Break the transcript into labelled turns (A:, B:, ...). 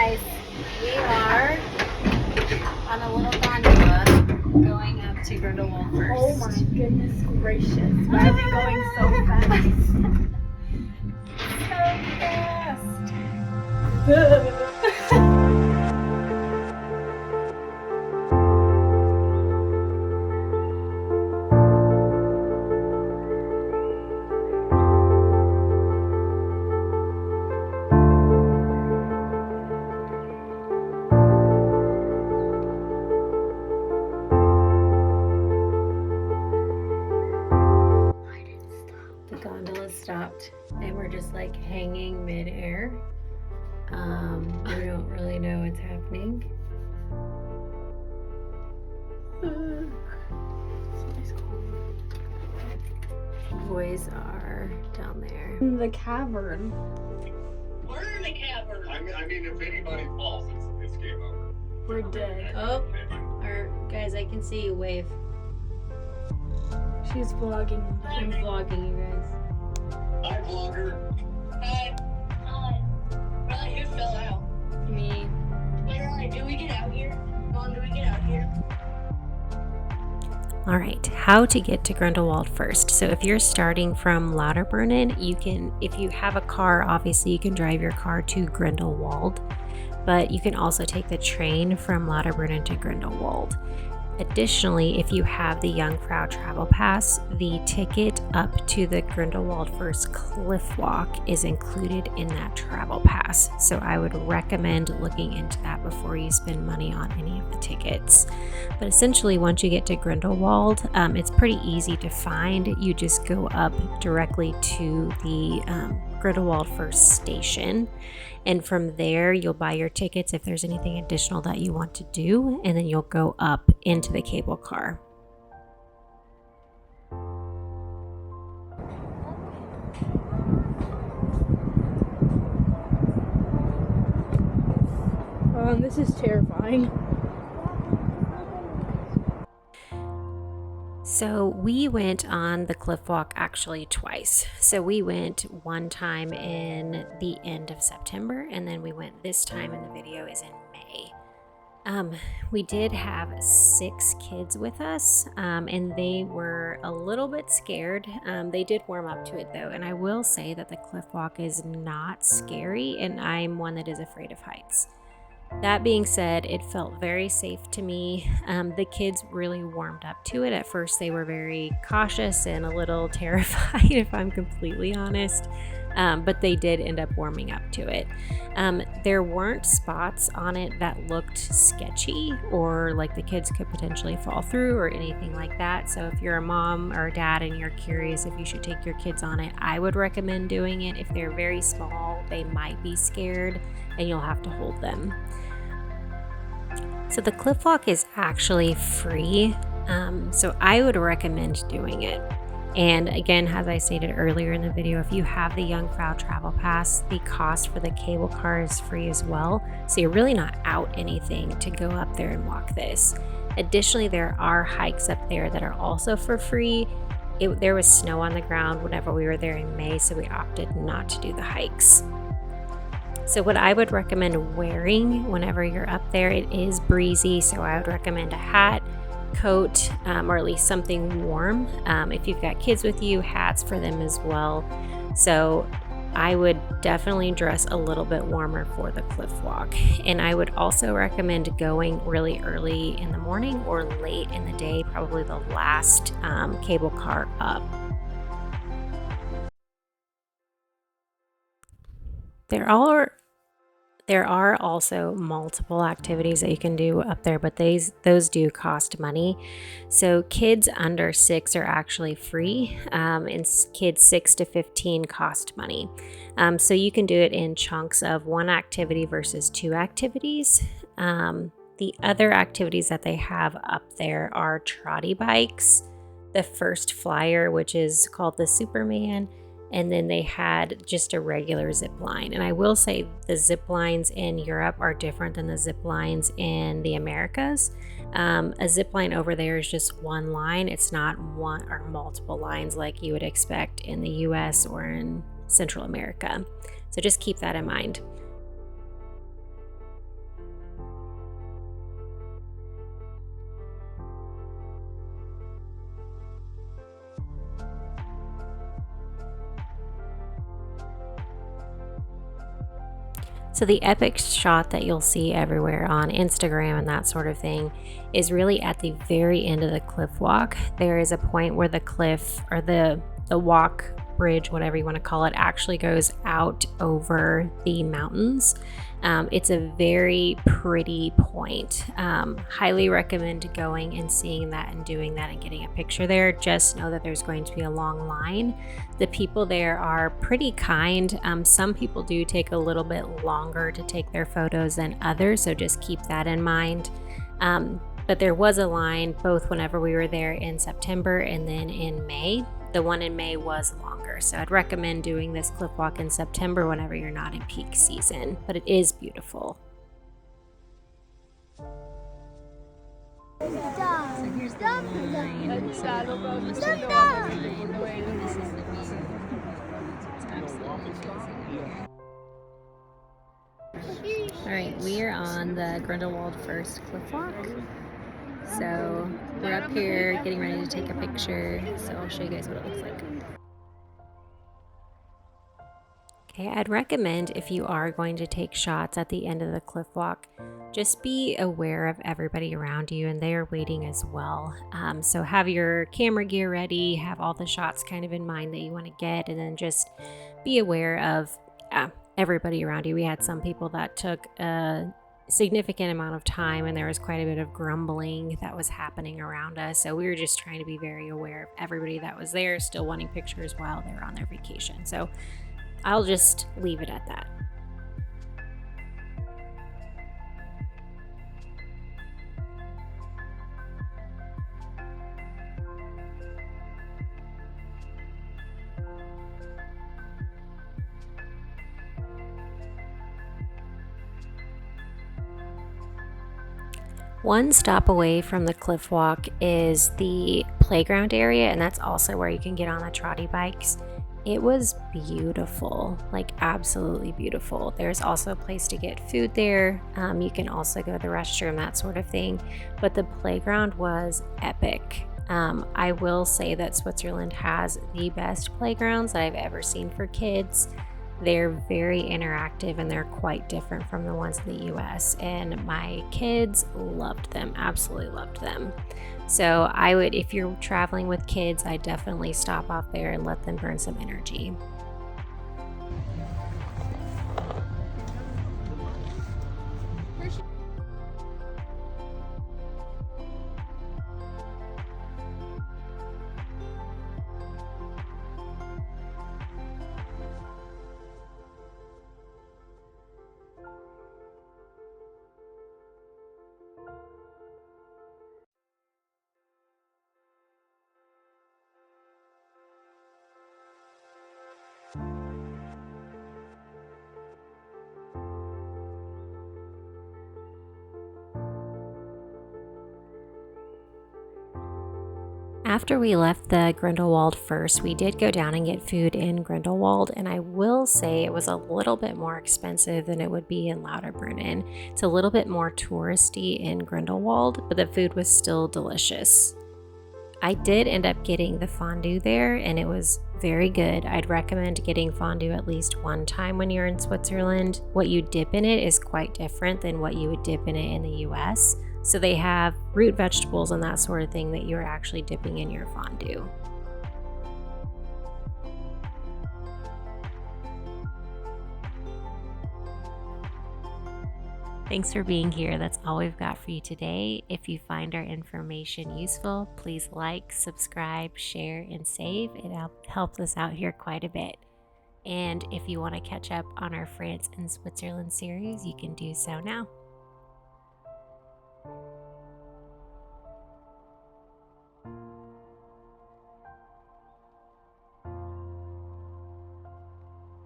A: guys, we are on a little gondola going up to Grindelwald First.
B: Oh my goodness gracious. Why are we going so fast? So fast.
A: The gondola stopped and we're just like hanging mid-air. We don't really know what's happening. Boys are down there.
B: In the cavern.
C: We're in the cavern. I mean, if anybody falls, it's game over.
B: We're dead.
A: Oh, guys, I can see you wave.
B: She's vlogging.
A: I'm vlogging you guys.
C: Hi, vlogger. Hi. Hi. Riley, who fell out?
A: Me.
C: Wait, Riley, do we get out here? Mom, do we get out here?
A: All right, how to get to Grindelwald First. So if you're starting from Lauterbrunnen, you can, if you have a car, obviously you can drive your car to Grindelwald, but you can also take the train from Lauterbrunnen to Grindelwald. Additionally, if you have the Jungfrau travel pass, the ticket up to the Grindelwald First cliff walk is included in that travel pass. So I would recommend looking into that before you spend money on any of the tickets. But essentially, once you get to Grindelwald, it's pretty easy to find. You just go up directly to the Grindelwald First station. And from there, you'll buy your tickets if there's anything additional that you want to do, and then you'll go up into the cable car.
B: This is terrifying.
A: So we went on the cliff walk actually twice. So we went one time in the end of September, and then we went this time, and the video is in May. We did have 6 kids with us, and they were a little bit scared. They did warm up to it though, and I will say that the cliff walk is not scary, and I'm one that is afraid of heights. That being said, it felt very safe to me. The kids really warmed up to it. At first, they were very cautious and a little terrified, if I'm completely honest. But they did end up warming up to it. There weren't spots on it that looked sketchy or like the kids could potentially fall through or anything like that. So if you're a mom or a dad and you're curious if you should take your kids on it, I would recommend doing it. If they're very small, they might be scared and you'll have to hold them. So the cliff walk is actually free, so I would recommend doing it. And again, as I stated earlier in the video, if you have the Jungfrau travel pass, the cost for the cable car is free as well. So you're really not out anything to go up there and walk this. Additionally, there are hikes up there that are also for free. There was snow on the ground whenever we were there in May, so we opted not to do the hikes. So what I would recommend wearing whenever you're up there, it is breezy, so I would recommend a hat, coat, or at least something warm. If you've got kids with you, hats for them as well. So I would definitely dress a little bit warmer for the cliff walk. And I would also recommend going really early in the morning or late in the day, probably the last cable car up. There are also multiple activities that you can do up there, but those do cost money. So kids under 6 are actually free, and kids 6 to 15 cost money. So you can do it in chunks of 1 activity versus 2 activities. The other activities that they have up there are trotty bikes, the first flyer, which is called the Superman, and then they had just a regular zip line. And I will say the zip lines in Europe are different than the zip lines in the Americas. A zip line over there is just 1 line. It's not one or multiple lines like you would expect in the US or in Central America. So just keep that in mind. So the epic shot that you'll see everywhere on Instagram and that sort of thing is really at the very end of the cliff walk. There is a point where the cliff or the walk bridge, whatever you want to call it, actually goes out over the mountains. It's a very pretty point. Highly recommend going and seeing that and doing that and getting a picture there. Just know that there's going to be a long line. The people there are pretty kind. Some people do take a little bit longer to take their photos than others, so just keep that in mind. But there was a line both whenever we were there in September and then in May. The one in May was longer, so I'd recommend doing this cliff walk in September whenever you're not in peak season, but it is beautiful.
D: So here's the line. This is the view. It's absolutely amazing. All right, we are on the Grindelwald First cliff walk. So we're up here getting ready to take a picture, so I'll show you guys what it looks like. Okay, I'd recommend if you are going to take shots at the end of the cliff walk, just be aware of everybody around you, and they are waiting as well. So have your camera gear ready, have all the shots kind of in mind that you want to get, and then just be aware of everybody around you. We had some people that took a significant amount of time, and there was quite a bit of grumbling that was happening around us, so we were just trying to be very aware of everybody that was there still wanting pictures while they were on their vacation. So I'll just leave it at that. One stop away from the cliff walk is the playground area, and that's also where you can get on the trotty bikes. It was beautiful, like absolutely beautiful. There's also a place to get food there. You can also go to the restroom, that sort of thing. But the playground was epic. I will say that Switzerland has the best playgrounds that I've ever seen for kids. They're very interactive and they're quite different from the ones in the US, and my kids loved them, absolutely loved them. So I would, if you're traveling with kids, I definitely stop off there and let them burn some energy. After we left the Grindelwald First, we did go down and get food in Grindelwald, and I will say it was a little bit more expensive than it would be in Lauterbrunnen. It's a little bit more touristy in Grindelwald, but the food was still delicious. I did end up getting the fondue there, and it was very good. I'd recommend getting fondue at least one time when you're in Switzerland. What you dip in it is quite different than what you would dip in it in the US. So they have root vegetables and that sort of thing that you're actually dipping in your fondue. Thanks for being here. That's all we've got for you today. If you find our information useful, please like, subscribe, share, and save. It helps us out here quite a bit. And if you want to catch up on our France and Switzerland series, you can do so now.